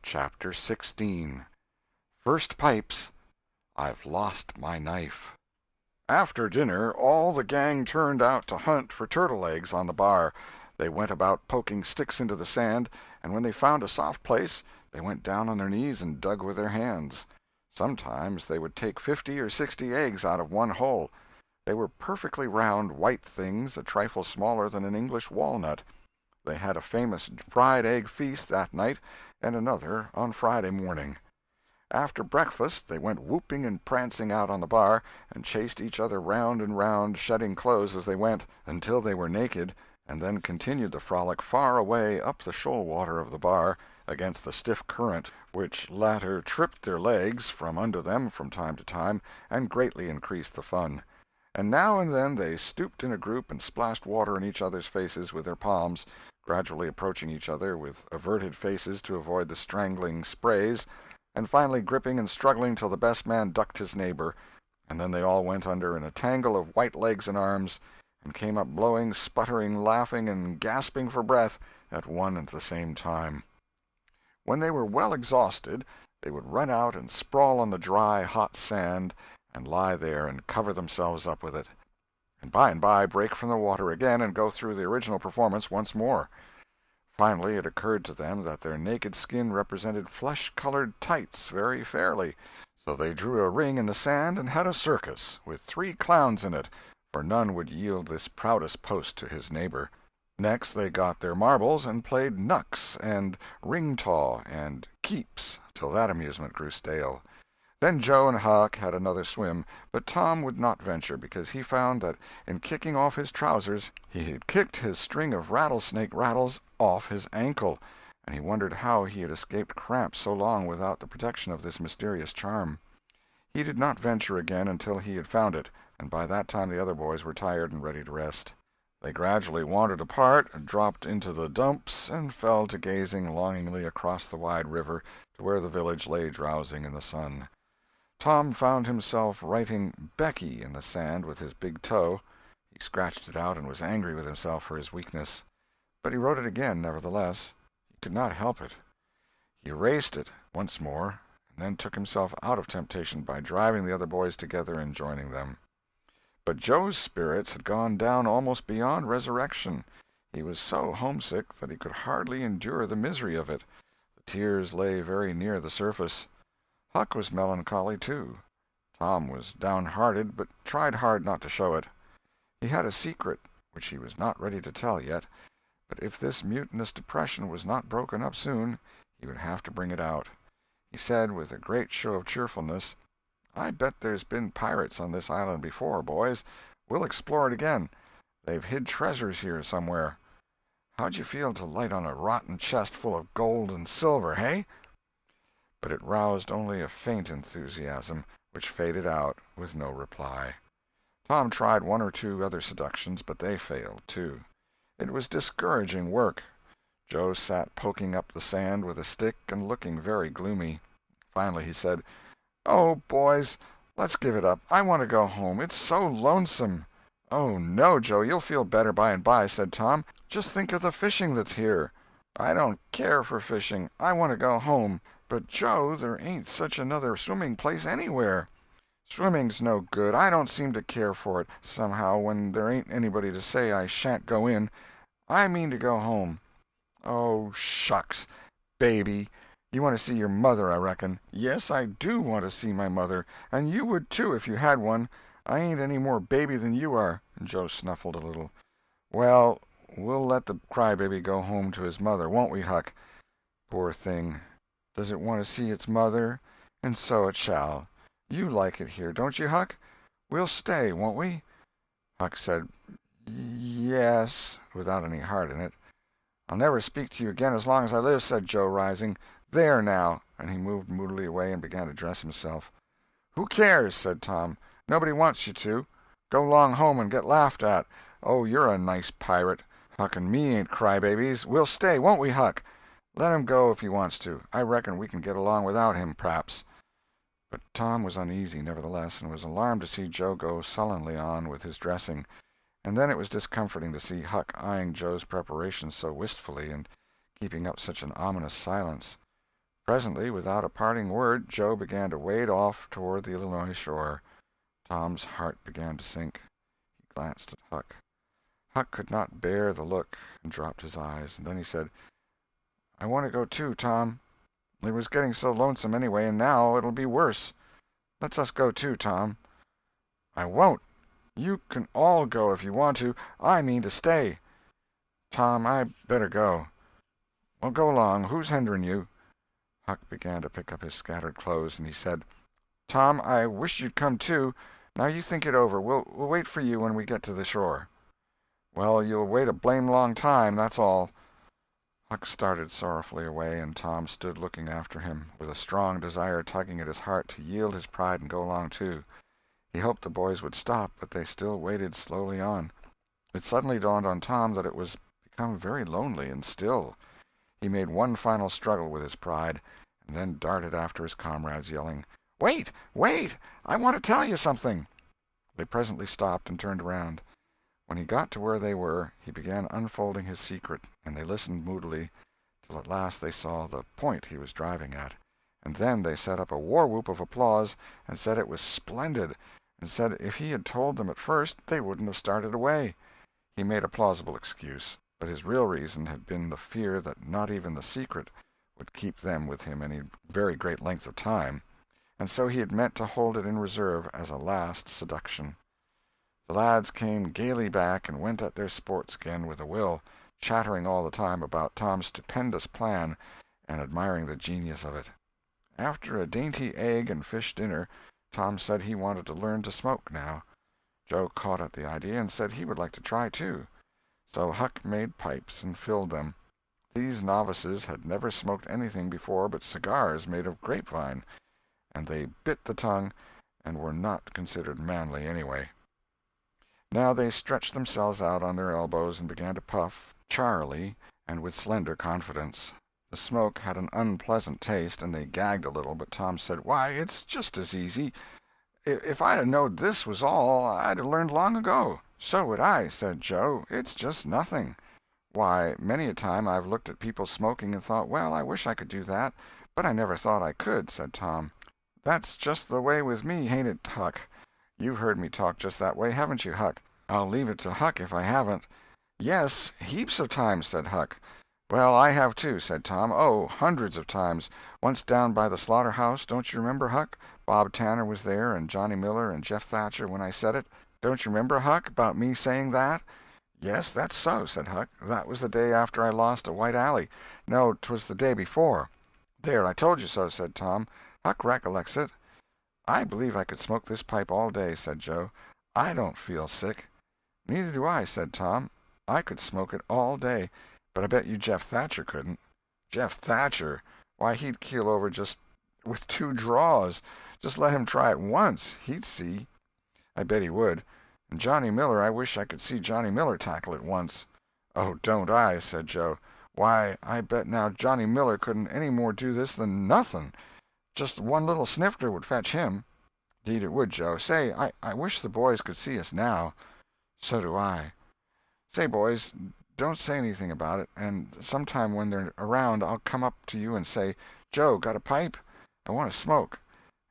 Chapter 16. First Pipes. I've Lost My Knife. After dinner all the gang turned out to hunt for turtle eggs on the bar. They went about poking sticks into the sand, and when they found a soft place they went down on their knees and dug with their hands. Sometimes they would take 50 or 60 eggs out of one hole. They were perfectly round, white things, a trifle smaller than an English walnut. They had a famous fried egg feast that night, and another on Friday morning. After breakfast they went whooping and prancing out on the bar, and chased each other round and round, shedding clothes as they went, until they were naked, and then continued the frolic far away up the shoal water of the bar, against the stiff current, which latter tripped their legs from under them from time to time, and greatly increased the fun. And now and then they stooped in a group and splashed water in each other's faces with their palms, gradually approaching each other with averted faces to avoid the strangling sprays, and finally gripping and struggling till the best man ducked his neighbor, and then they all went under in a tangle of white legs and arms, and came up blowing, sputtering, laughing, and gasping for breath at one and the same time. When they were well exhausted, they would run out and sprawl on the dry, hot sand, and lie there and cover themselves up with it, and by break from the water again and go through the original performance once more. Finally it occurred to them that their naked skin represented flesh-colored tights very fairly, so they drew a ring in the sand and had a circus, with 3 clowns in it, for none would yield this proudest post to his neighbor. Next they got their marbles and played knucks and ring-taw and keeps, till that amusement grew stale. Then Joe and Huck had another swim, but Tom would not venture, because he found that in kicking off his trousers he had kicked his string of rattlesnake rattles off his ankle, and he wondered how he had escaped cramp so long without the protection of this mysterious charm. He did not venture again until he had found it, and by that time the other boys were tired and ready to rest. They gradually wandered apart, dropped into the dumps, and fell to gazing longingly across the wide river to where the village lay drowsing in the sun. Tom found himself writing Becky in the sand with his big toe. He scratched it out and was angry with himself for his weakness. But he wrote it again, nevertheless. He could not help it. He erased it once more, and then took himself out of temptation by driving the other boys together and joining them. But Joe's spirits had gone down almost beyond resurrection. He was so homesick that he could hardly endure the misery of it. The tears lay very near the surface. Huck was melancholy, too. Tom was downhearted, but tried hard not to show it. He had a secret which he was not ready to tell yet, but if this mutinous depression was not broken up soon, he would have to bring it out. He said, with a great show of cheerfulness, "I bet there's been pirates on this island before, boys. We'll explore it again. They've hid treasures here somewhere. How'd you feel to light on a rotten chest full of gold and silver, hey?" But it roused only a faint enthusiasm, which faded out with no reply. Tom tried 1 or 2 other seductions, but they failed, too. It was discouraging work. Joe sat poking up the sand with a stick and looking very gloomy. Finally he said, "Oh, boys, let's give it up. I want to go home. It's so lonesome." "Oh, no, Joe, you'll feel better by and by," said Tom. "Just think of the fishing that's here." "I don't care for fishing. I want to go home." "But, Joe, there ain't such another swimming place anywhere." "Swimming's no good. I don't seem to care for it, somehow, when there ain't anybody to say I shan't go in. I mean to go home." "Oh, shucks! Baby! You want to see your mother, I reckon." "Yes, I do want to see my mother, and you would too if you had one. I ain't any more baby than you are." And Joe snuffled a little. "Well, we'll let the crybaby go home to his mother, won't we, Huck? Poor thing. Does it want to see its mother? And so it shall. You like it here, don't you, Huck? We'll stay, won't we?" Huck said, "Yes," without any heart in it. "I'll never speak to you again as long as I live," said Joe, rising. "There, now," and he moved moodily away and began to dress himself. "Who cares?" said Tom. "Nobody wants you to. Go long home and get laughed at. Oh, you're a nice pirate. Huck and me ain't crybabies. We'll stay, won't we, Huck? Let him go if he wants to. I reckon we can get along without him, p'raps." But Tom was uneasy, nevertheless, and was alarmed to see Joe go sullenly on with his dressing. And then it was discomforting to see Huck eyeing Joe's preparations so wistfully and keeping up such an ominous silence. Presently, without a parting word, Joe began to wade off toward the Illinois shore. Tom's heart began to sink. He glanced at Huck. Huck could not bear the look, and dropped his eyes. And then he said, "I want to go too, Tom. It was getting so lonesome anyway, and now it'll be worse. Let's us go too, Tom." "I won't. You can all go if you want to. I mean to stay." "Tom, I better go." "Well, go along. Who's hindering you?" Huck began to pick up his scattered clothes, and he said, "Tom, I wish you'd come too. Now you think it over. We'll wait for you when we get to the shore." "Well, you'll wait a blame long time, that's all." Huck started sorrowfully away, and Tom stood looking after him, with a strong desire tugging at his heart to yield his pride and go along too. He hoped the boys would stop, but they still waded slowly on. It suddenly dawned on Tom that it was become very lonely and still. He made one final struggle with his pride, and then darted after his comrades, yelling, "Wait! Wait! I want to tell you something." They presently stopped and turned around. When he got to where they were, he began unfolding his secret, and they listened moodily, till at last they saw the point he was driving at. And then they set up a war-whoop of applause, and said it was splendid, and said if he had told them at first they wouldn't have started away. He made a plausible excuse, but his real reason had been the fear that not even the secret would keep them with him any very great length of time, and so he had meant to hold it in reserve as a last seduction. The lads came gaily back and went at their sports again with a will, chattering all the time about Tom's stupendous plan and admiring the genius of it. After a dainty egg and fish dinner, Tom said he wanted to learn to smoke now. Joe caught at the idea and said he would like to try too. So Huck made pipes and filled them. These novices had never smoked anything before but cigars made of grapevine, and they bit the tongue and were not considered manly anyway. Now they stretched themselves out on their elbows and began to puff, charily, and with slender confidence. The smoke had an unpleasant taste, and they gagged a little, but Tom said, "Why, it's just as easy. If I'd have knowed this was all, I'd have learned long ago." "So would I," said Joe. "It's just nothing." "Why, many a time I've looked at people smoking and thought, well, I wish I could do that, but I never thought I could," said Tom. "That's just the way with me, hain't it, Huck? You've heard me talk just that way, haven't you, Huck?" "I'll leave it to Huck if I haven't." "Yes, heaps of times," said Huck. "Well, I have too," said Tom. "Oh, hundreds of times. Once down by the slaughterhouse, don't you remember, Huck? Bob Tanner was there, and Johnny Miller, and Jeff Thatcher when I said it. Don't you remember, Huck, about me saying that?" "Yes, that's so," said Huck. "That was the day after I lost a white alley. No, 'twas the day before." "There, I told you so," said Tom. "Huck recollects it." "I believe I could smoke this pipe all day," said Joe. "I don't feel sick." "Neither do I," said Tom. "I could smoke it all day, but I bet you Jeff Thatcher couldn't." "Jeff Thatcher? Why, he'd keel over just with 2 draws. Just let him try it once. He'd see." "I bet he would. And Johnny Miller, I wish I could see Johnny Miller tackle it once." "Oh, don't I?" said Joe. "Why, I bet now Johnny Miller couldn't any more do this than nothing. Just one little snifter would fetch him." "'Deed it would, Joe. Say, I wish the boys could see us now." "So do I." "Say, boys, don't say anything about it, and sometime when they're around I'll come up to you and say, 'Joe, got a pipe? I want to smoke.'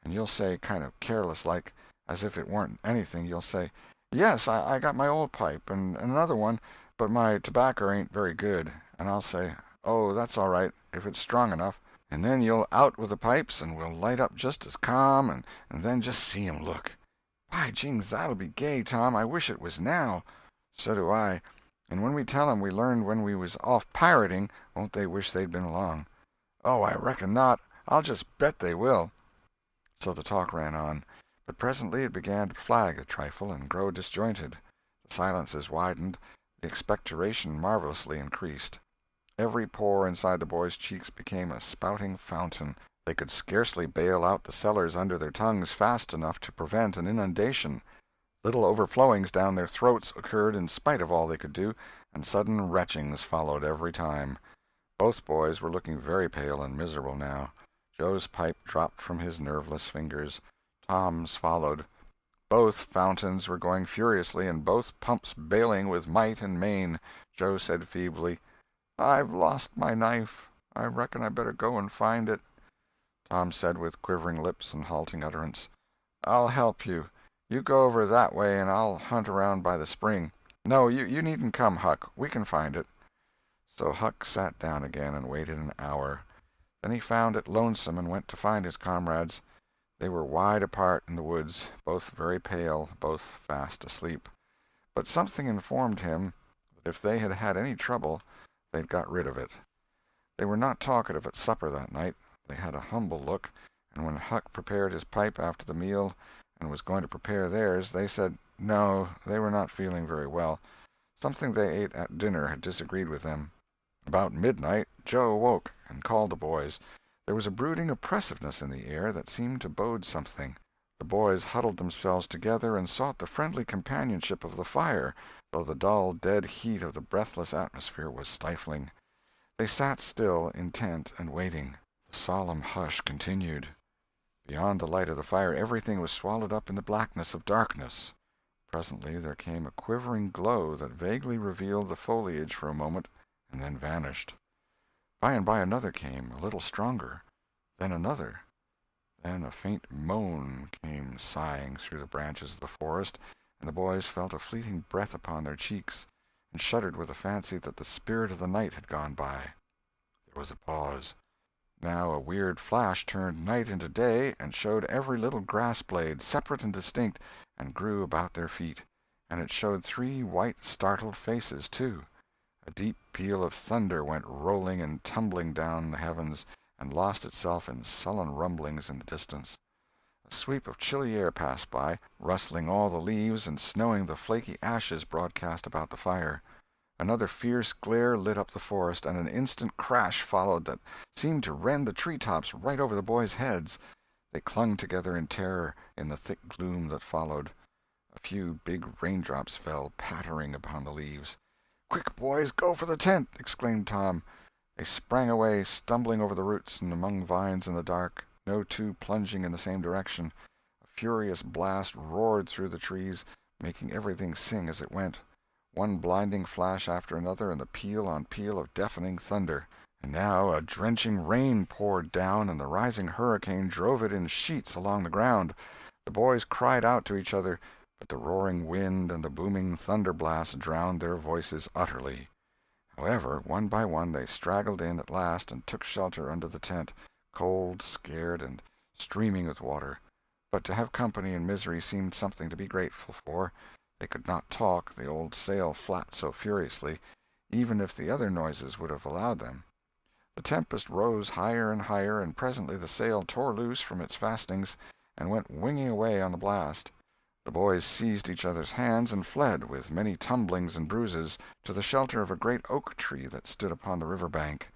And you'll say, kind of careless like, as if it warn't anything, you'll say, 'Yes, I got my old pipe, and another one, but my tobacco ain't very good.' And I'll say, 'Oh, that's all right, if it's strong enough.' And then you'll out with the pipes, and we'll light up just as calm, and then just see 'em look. By jings, that'll be gay, Tom. I wish it was now." "So do I. And when we tell 'em we learned when we was off pirating, won't they wish they'd been along?" "Oh, I reckon not. I'll just bet they will." So the talk ran on, but presently it began to flag a trifle and grow disjointed. The silences widened, the expectoration marvelously increased. Every pore inside the boys' cheeks became a spouting fountain. They could scarcely bail out the cellars under their tongues fast enough to prevent an inundation. Little overflowings down their throats occurred in spite of all they could do, and sudden retchings followed every time. Both boys were looking very pale and miserable now. Joe's pipe dropped from his nerveless fingers. Tom's followed. Both fountains were going furiously, and both pumps bailing with might and main. Joe said feebly, "I've lost my knife. I reckon I better go and find it." Tom said with quivering lips and halting utterance. "I'll help you. You go over that way and I'll hunt around by the spring. No, you needn't come, Huck. We can find it." So Huck sat down again and waited an hour. Then he found it lonesome and went to find his comrades. They were wide apart in the woods, both very pale, both fast asleep. But something informed him that if they had had any trouble, they'd got rid of it. They were not talkative at supper that night. They had a humble look, and when Huck prepared his pipe after the meal and was going to prepare theirs, they said no, they were not feeling very well. Something they ate at dinner had disagreed with them. About midnight Joe awoke and called the boys. There was a brooding oppressiveness in the air that seemed to bode something. The boys huddled themselves together and sought the friendly companionship of the fire, though the dull, dead heat of the breathless atmosphere was stifling. They sat still, intent and waiting. The solemn hush continued. Beyond the light of the fire everything was swallowed up in the blackness of darkness. Presently there came a quivering glow that vaguely revealed the foliage for a moment and then vanished. By and by another came, a little stronger. Then another. Then a faint moan came sighing through the branches of the forest, and the boys felt a fleeting breath upon their cheeks, and shuddered with the fancy that the spirit of the night had gone by. There was a pause. Now a weird flash turned night into day, and showed every little grass-blade, separate and distinct, and grew about their feet. And it showed 3 white, startled faces, too. A deep peal of thunder went rolling and tumbling down the heavens, and lost itself in sullen rumblings in the distance. A sweep of chilly air passed by, rustling all the leaves and snowing the flaky ashes broadcast about the fire. Another fierce glare lit up the forest, and an instant crash followed that seemed to rend the tree-tops right over the boys' heads. They clung together in terror in the thick gloom that followed. A few big raindrops fell pattering upon the leaves. "Quick, boys, go for the tent!" exclaimed Tom. They sprang away, stumbling over the roots and among vines in the dark, no two plunging in the same direction. A furious blast roared through the trees, making everything sing as it went. One blinding flash after another, and the peal on peal of deafening thunder. And now a drenching rain poured down, and the rising hurricane drove it in sheets along the ground. The boys cried out to each other, but the roaring wind and the booming thunder blasts drowned their voices utterly. However, one by one they straggled in at last and took shelter under the tent, cold, scared, and streaming with water. But to have company in misery seemed something to be grateful for. They could not talk, the old sail flapped so furiously, even if the other noises would have allowed them. The tempest rose higher and higher, and presently the sail tore loose from its fastenings and went winging away on the blast. The boys seized each other's hands and fled, with many tumblings and bruises, to the shelter of a great oak tree that stood upon the river bank.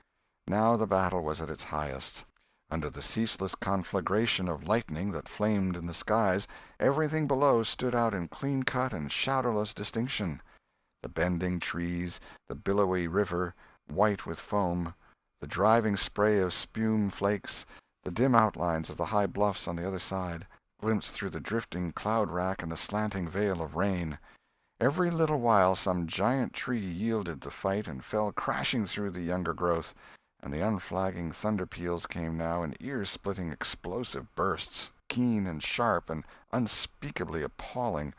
Now the battle was at its highest. Under the ceaseless conflagration of lightning that flamed in the skies, everything below stood out in clean-cut and shadowless distinction. The bending trees, the billowy river, white with foam, the driving spray of spume-flakes, the dim outlines of the high bluffs on the other side, glimpsed through the drifting cloud-rack and the slanting veil of rain. Every little while some giant tree yielded the fight and fell crashing through the younger growth, and the unflagging thunder-peals came now in ear-splitting explosive bursts, keen and sharp and unspeakably appalling.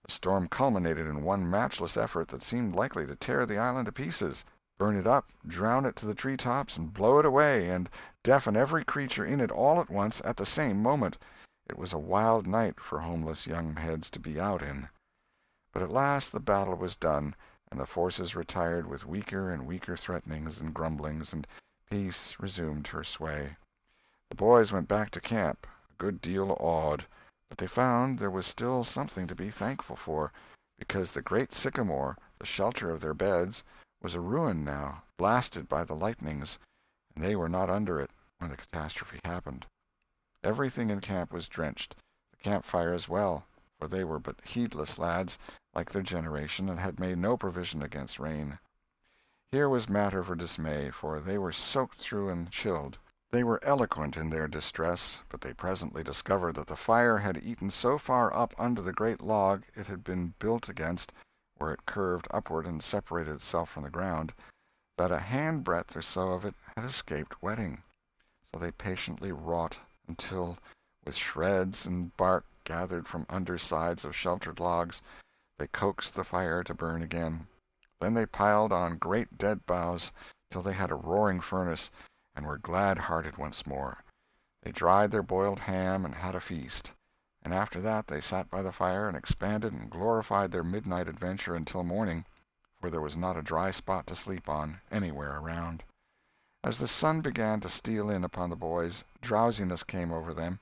The storm culminated in one matchless effort that seemed likely to tear the island to pieces, burn it up, drown it to the tree-tops, and blow it away, and deafen every creature in it all at once at the same moment. It was a wild night for homeless young heads to be out in. But at last the battle was done, and the forces retired with weaker and weaker threatenings and grumblings, and peace resumed her sway. The boys went back to camp, a good deal awed, but they found there was still something to be thankful for, because the great sycamore, the shelter of their beds, was a ruin now, blasted by the lightnings, and they were not under it when the catastrophe happened. Everything in camp was drenched, the campfire as well, for they were but heedless lads, like their generation, and had made no provision against rain. Here was matter for dismay, for they were soaked through and chilled. They were eloquent in their distress, but they presently discovered that the fire had eaten so far up under the great log it had been built against, where it curved upward and separated itself from the ground, that a hand-breadth or so of it had escaped wetting. So they patiently wrought until, with shreds and bark gathered from undersides of sheltered logs, they coaxed the fire to burn again. Then they piled on great dead boughs till they had a roaring furnace, and were glad-hearted once more. They dried their boiled ham and had a feast, and after that they sat by the fire and expanded and glorified their midnight adventure until morning, for there was not a dry spot to sleep on anywhere around. As the sun began to steal in upon the boys, drowsiness came over them,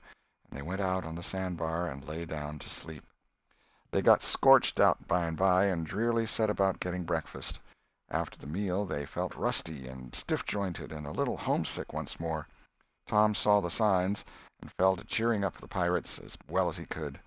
and they went out on the sandbar and lay down to sleep. They got scorched out by and by, and drearily set about getting breakfast. After the meal they felt rusty and stiff-jointed and a little homesick once more. Tom saw the signs, and fell to cheering up the pirates as well as he could.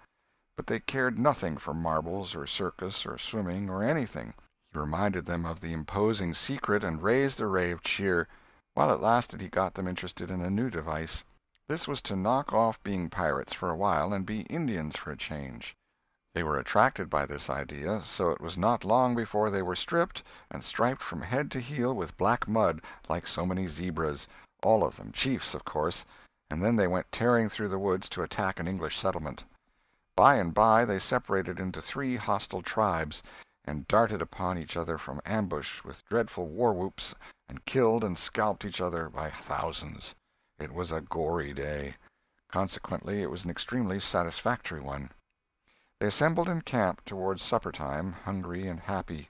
But they cared nothing for marbles or circus or swimming or anything. He reminded them of the imposing secret and raised a ray of cheer. While it lasted he got them interested in a new device. This was to knock off being pirates for a while and be Indians for a change. They were attracted by this idea, so it was not long before they were stripped and striped from head to heel with black mud like so many zebras, all of them chiefs, of course, and then they went tearing through the woods to attack an English settlement. By and by they separated into 3 hostile tribes, and darted upon each other from ambush with dreadful war-whoops, and killed and scalped each other by thousands. It was a gory day. Consequently it was an extremely satisfactory one. They assembled in camp towards supper-time, hungry and happy.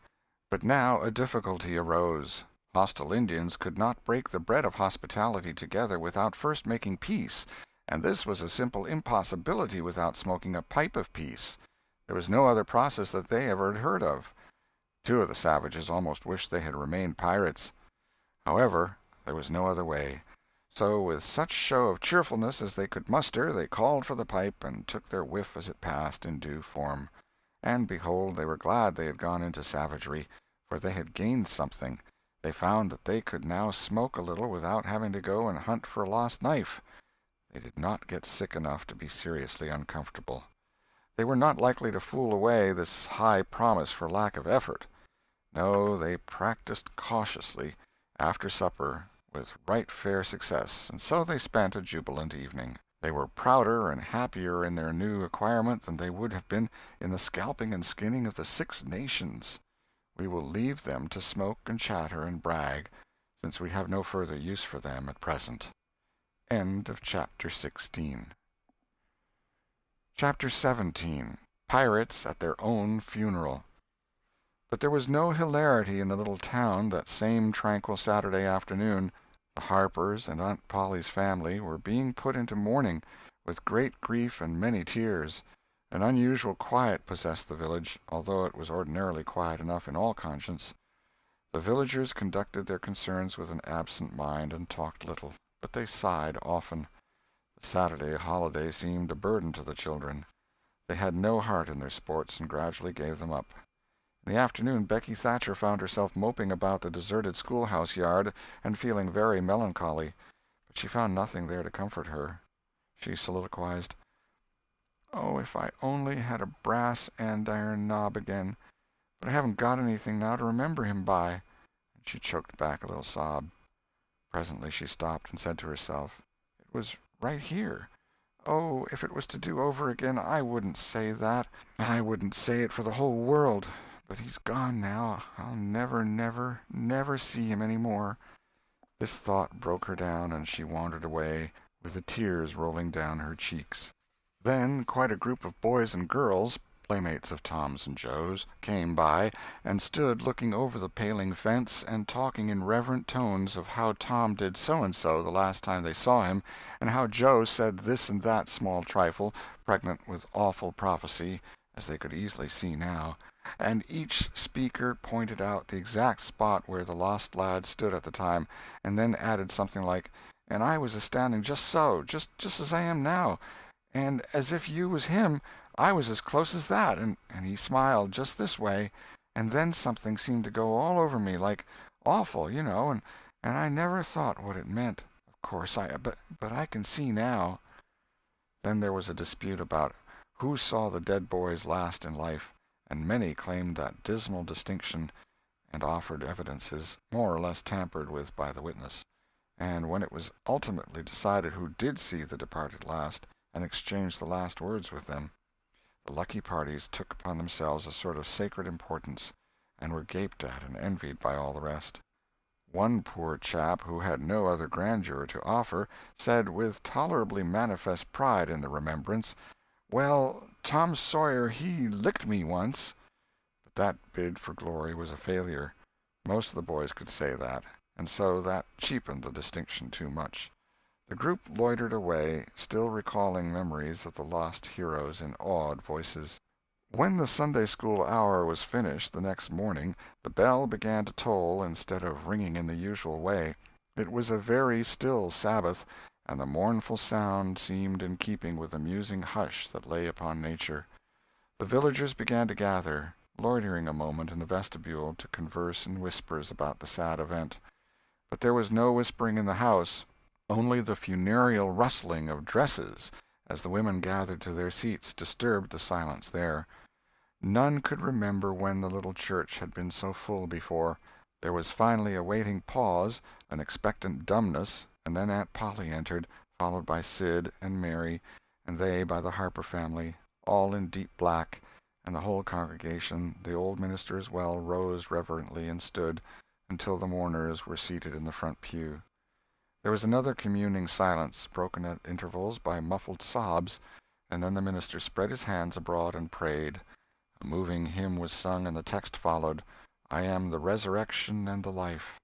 But now a difficulty arose. Hostile Indians could not break the bread of hospitality together without first making peace, and this was a simple impossibility without smoking a pipe of peace. There was no other process that they ever had heard of. 2 of the savages almost wished they had remained pirates. However, there was no other way. So, with such show of cheerfulness as they could muster, they called for the pipe, and took their whiff as it passed in due form. And behold, they were glad they had gone into savagery, for they had gained something. They found that they could now smoke a little without having to go and hunt for a lost knife. They did not get sick enough to be seriously uncomfortable. They were not likely to fool away this high promise for lack of effort. No, they practiced cautiously, after supper, with right fair success, and so they spent a jubilant evening. They were prouder and happier in their new acquirement than they would have been in the scalping and skinning of the 6 nations. We will leave them to smoke and chatter and brag, since we have no further use for them at present. End of Chapter 16. Chapter 17. Pirates at Their Own Funeral. But there was no hilarity in the little town that same tranquil Saturday afternoon. The Harpers and Aunt Polly's family were being put into mourning, with great grief and many tears. An unusual quiet possessed the village, although it was ordinarily quiet enough in all conscience. The villagers conducted their concerns with an absent mind, and talked little, but they sighed often. The Saturday holiday seemed a burden to the children. They had no heart in their sports, and gradually gave them up. In the afternoon Becky Thatcher found herself moping about the deserted schoolhouse yard, and feeling very melancholy, but she found nothing there to comfort her. She soliloquized, "Oh, if I only had a brass andiron knob again! But I haven't got anything now to remember him by." And she choked back a little sob. Presently she stopped and said to herself, "It was right here. Oh, if it was to do over again, I wouldn't say that. I wouldn't say it for the whole world. But he's gone now. I'll never, never, never see him any more." This thought broke her down, and she wandered away, with the tears rolling down her cheeks. Then quite a group of boys and girls, playmates of Tom's and Joe's, came by, and stood looking over the paling fence, and talking in reverent tones of how Tom did so-and-so the last time they saw him, and how Joe said this and that small trifle, pregnant with awful prophecy, as they could easily see now. And each speaker pointed out the exact spot where the lost lad stood at the time, and then added something like, "And I was a-standing just so, just as I am now, and as if you was him, I was as close as that, and he smiled just this way, and then something seemed to go all over me, like awful, you know, and I never thought what it meant, of course, but I can see now." Then there was a dispute about who saw the dead boys last in life, and many claimed that dismal distinction, and offered evidences, more or less tampered with by the witness. and when it was ultimately decided who did see the departed last, and exchange the last words with them, the lucky parties took upon themselves a sort of sacred importance, and were gaped at and envied by all the rest. One poor chap, who had no other grandeur to offer, said, with tolerably manifest pride in the remembrance, "Well, Tom Sawyer, he licked me once." But that bid for glory was a failure. Most of the boys could say that, and so that cheapened the distinction too much. The group loitered away, still recalling memories of the lost heroes in awed voices. When the Sunday-school hour was finished the next morning, the bell began to toll instead of ringing in the usual way. It was a very still Sabbath, and the mournful sound seemed in keeping with the musing hush that lay upon nature. The villagers began to gather, loitering a moment in the vestibule to converse in whispers about the sad event. But there was no whispering in the house, only the funereal rustling of dresses as the women gathered to their seats disturbed the silence there. None could remember when the little church had been so full before. There was finally a waiting pause, an expectant dumbness, and then Aunt Polly entered, followed by Sid and Mary, and they by the Harper family, all in deep black, and the whole congregation, the old minister as well, rose reverently and stood until the mourners were seated in the front pew. There was another communing silence, broken at intervals by muffled sobs, and then the minister spread his hands abroad and prayed. A moving hymn was sung, and the text followed, "I am the resurrection and the life."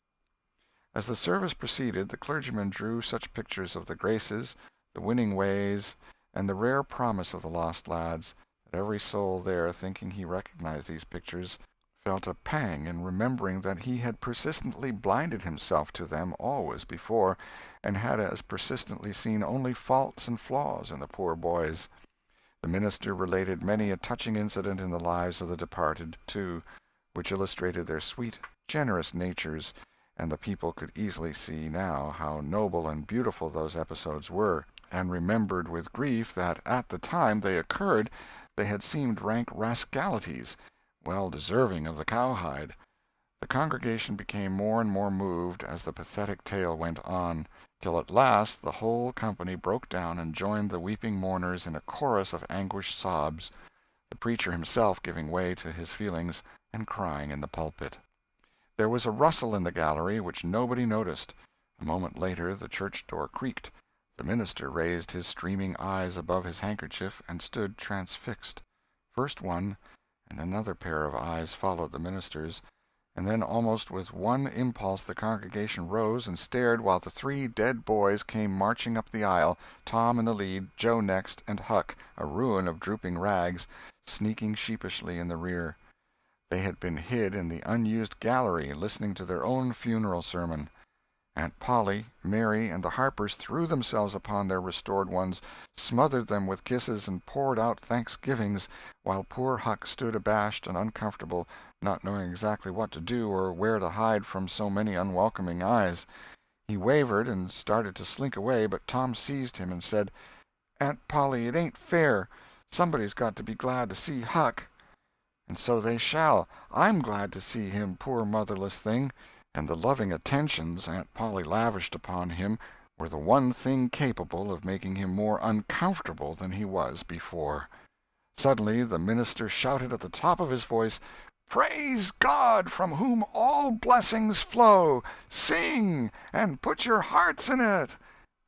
As the service proceeded, the clergyman drew such pictures of the graces, the winning ways, and the rare promise of the lost lads, that every soul there, thinking he recognized these pictures, felt a pang in remembering that he had persistently blinded himself to them always before, and had as persistently seen only faults and flaws in the poor boys. The minister related many a touching incident in the lives of the departed, too, which illustrated their sweet, generous natures, and the people could easily see now how noble and beautiful those episodes were, and remembered with grief that at the time they occurred they had seemed rank rascalities, well deserving of the cowhide. The congregation became more and more moved as the pathetic tale went on, till at last the whole company broke down and joined the weeping mourners in a chorus of anguished sobs, the preacher himself giving way to his feelings and crying in the pulpit. There was a rustle in the gallery which nobody noticed. A moment later the church door creaked. The minister raised his streaming eyes above his handkerchief and stood transfixed. First one, and another pair of eyes followed the minister's, and then almost with one impulse the congregation rose and stared while the three dead boys came marching up the aisle, Tom in the lead, Joe next, and Huck, a ruin of drooping rags, sneaking sheepishly in the rear. They had been hid in the unused gallery, listening to their own funeral sermon. Aunt Polly, Mary, and the Harpers threw themselves upon their restored ones, smothered them with kisses, and poured out thanksgivings, while poor Huck stood abashed and uncomfortable, not knowing exactly what to do or where to hide from so many unwelcoming eyes. He wavered and started to slink away, but Tom seized him and said, "Aunt Polly, it ain't fair. Somebody's got to be glad to see Huck." "And so they shall. I'm glad to see him, poor motherless thing." And the loving attentions Aunt Polly lavished upon him were the one thing capable of making him more uncomfortable than he was before. Suddenly the minister shouted at the top of his voice, "Praise God, from whom all blessings flow! Sing, and put your hearts in it!"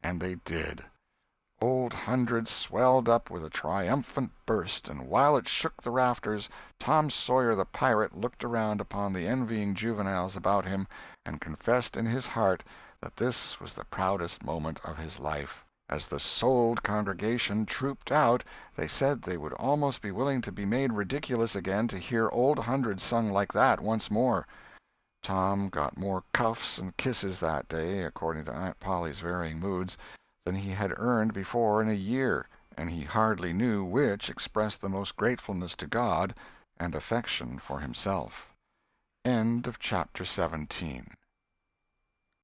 And they did. Old Hundred swelled up with a triumphant burst, and while it shook the rafters, Tom Sawyer the pirate looked around upon the envying juveniles about him, and confessed in his heart that this was the proudest moment of his life. As the souled congregation trooped out, they said they would almost be willing to be made ridiculous again to hear Old Hundred sung like that once more. Tom got more cuffs and kisses that day, according to Aunt Polly's varying moods, than he had earned before in a year, and he hardly knew which expressed the most gratefulness to God and affection for himself. End of chapter 17.